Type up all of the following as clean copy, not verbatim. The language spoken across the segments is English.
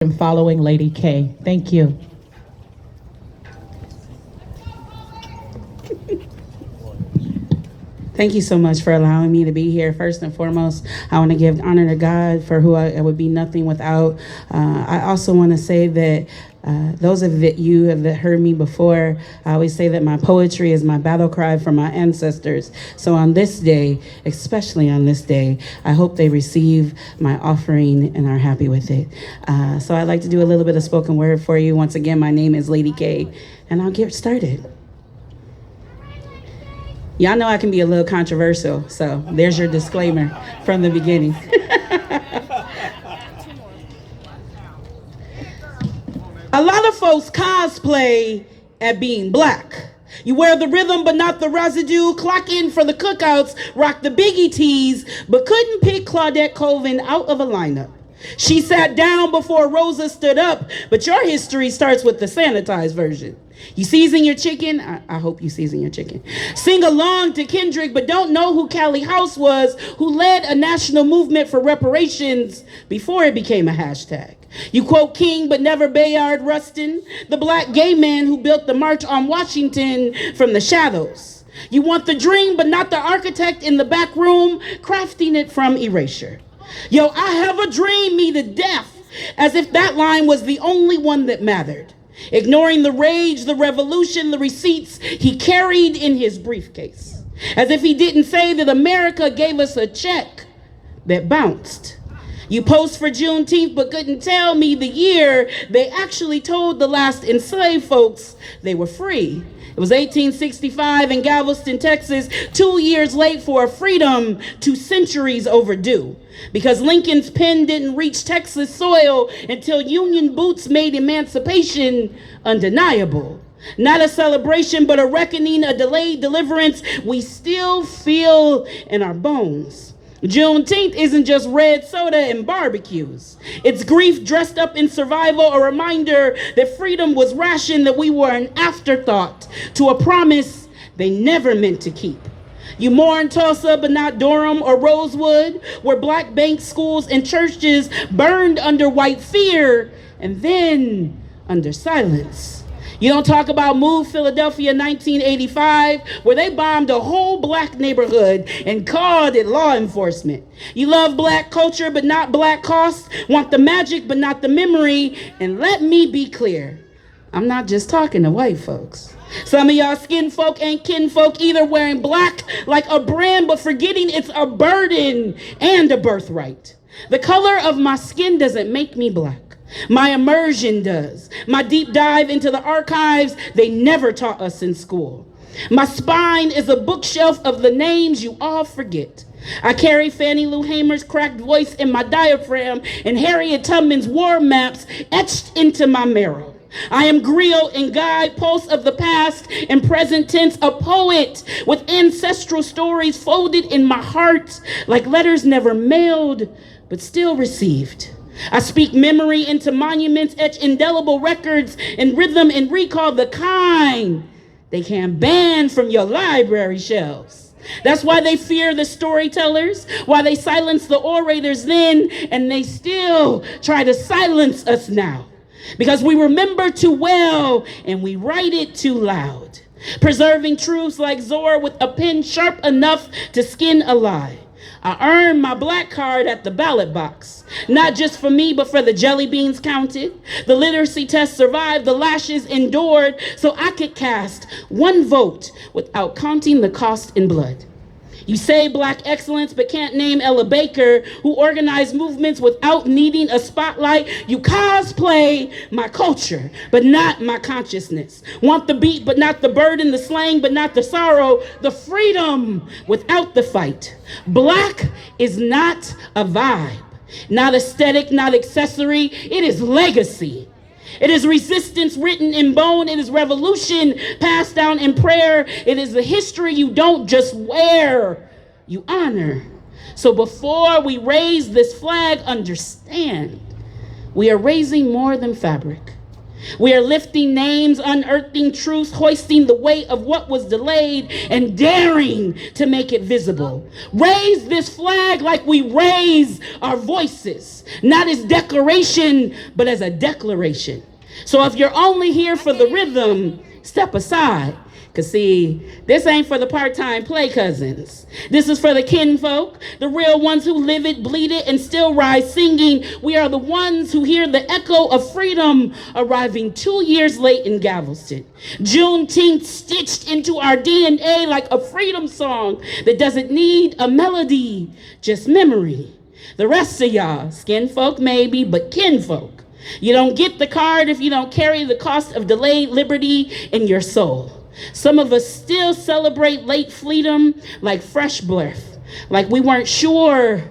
and following LadyK. Thank you. Thank you so much for allowing me to be here. First and foremost, I want to give honor to God for who I would be nothing without. I also want to say that those of you have heard me before, I always say that my poetry is my battle cry for my ancestors. So on this day, especially on this day, I hope they receive my offering and are happy with it. So I'd like to do a little bit of spoken word for you. Once again, my name is LadyK, and I'll get started. Y'all know I can be a little controversial, so there's your disclaimer from the beginning. A lot of folks cosplay at being black. You wear the rhythm but not the residue, clock in for the cookouts, rock the Biggie tees, but couldn't pick Claudette Colvin out of a lineup. She sat down before Rosa stood up, but your history starts with the sanitized version. You season your chicken? I hope you season your chicken. Sing along to Kendrick, but don't know who Callie House was, who led a national movement for reparations before it became a hashtag. You quote King, but never Bayard Rustin, the black gay man who built the March on Washington from the shadows. You want the dream, but not the architect in the back room, crafting it from erasure. Yo, I have a dream me to death, as if that line was the only one that mattered. Ignoring the rage, the revolution, the receipts he carried in his briefcase. As if he didn't say that America gave us a check that bounced. You post for Juneteenth, but couldn't tell me the year they actually told the last enslaved folks they were free. It was 1865 in Galveston, Texas, 2 years late for a freedom 2 centuries overdue. Because Lincoln's pen didn't reach Texas soil until Union boots made emancipation undeniable. Not a celebration, but a reckoning, a delayed deliverance we still feel in our bones. Juneteenth isn't just red soda and barbecues. It's grief dressed up in survival, a reminder that freedom was rationed, that we were an afterthought to a promise they never meant to keep. You mourn Tulsa, but not Durham or Rosewood, where black bank schools and churches burned under white fear and then under silence. You don't talk about Move Philadelphia 1985, where they bombed a whole black neighborhood and called it law enforcement. You love black culture, but not black costs, want the magic, but not the memory. And let me be clear, I'm not just talking to white folks. Some of y'all skin folk ain't kin folk either, wearing black like a brand, but forgetting it's a burden and a birthright. The color of my skin doesn't make me black. My immersion does. My deep dive into the archives they never taught us in school. My spine is a bookshelf of the names you all forget. I carry Fannie Lou Hamer's cracked voice in my diaphragm and Harriet Tubman's war maps etched into my marrow. I am griot and guideposts of the past and present tense, a poet with ancestral stories folded in my heart like letters never mailed but still received. I speak memory into monuments, etch indelible records in rhythm and recall, the kind they can't ban from your library shelves. That's why they fear the storytellers, why they silence the orators then, and they still try to silence us now. Because we remember too well and we write it too loud. Preserving truths like Zora with a pen sharp enough to skin a lie. I earned my black card at the ballot box, not just for me, but for the jelly beans counted. The literacy test survived, the lashes endured, so I could cast one vote without counting the cost in blood. You say black excellence, but can't name Ella Baker, who organized movements without needing a spotlight. You cosplay my culture, but not my consciousness. Want the beat, but not the burden, the slang, but not the sorrow, the freedom without the fight. Black is not a vibe, not aesthetic, not accessory. It is legacy. It is resistance written in bone. It is revolution passed down in prayer. It is the history you don't just wear, you honor. So before we raise this flag, understand, we are raising more than fabric. We are lifting names, unearthing truths, hoisting the weight of what was delayed, and daring to make it visible. Raise this flag like we raise our voices, not as decoration, but as a declaration. So if you're only here for the rhythm, step aside. Because see, this ain't for the part-time play cousins. This is for the kinfolk, the real ones who live it, bleed it, and still rise singing. We are the ones who hear the echo of freedom arriving 2 years late in Galveston. Juneteenth stitched into our DNA like a freedom song that doesn't need a melody, just memory. The rest of y'all, skinfolk maybe, but kinfolk. You don't get the card if you don't carry the cost of delayed liberty in your soul. Some of us still celebrate late freedom like fresh breath, like we weren't sure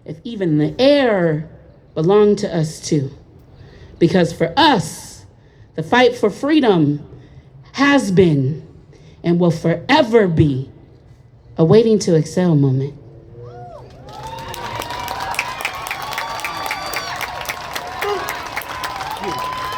if even the air belonged to us too. Because for us, the fight for freedom has been and will forever be a waiting to excel moment.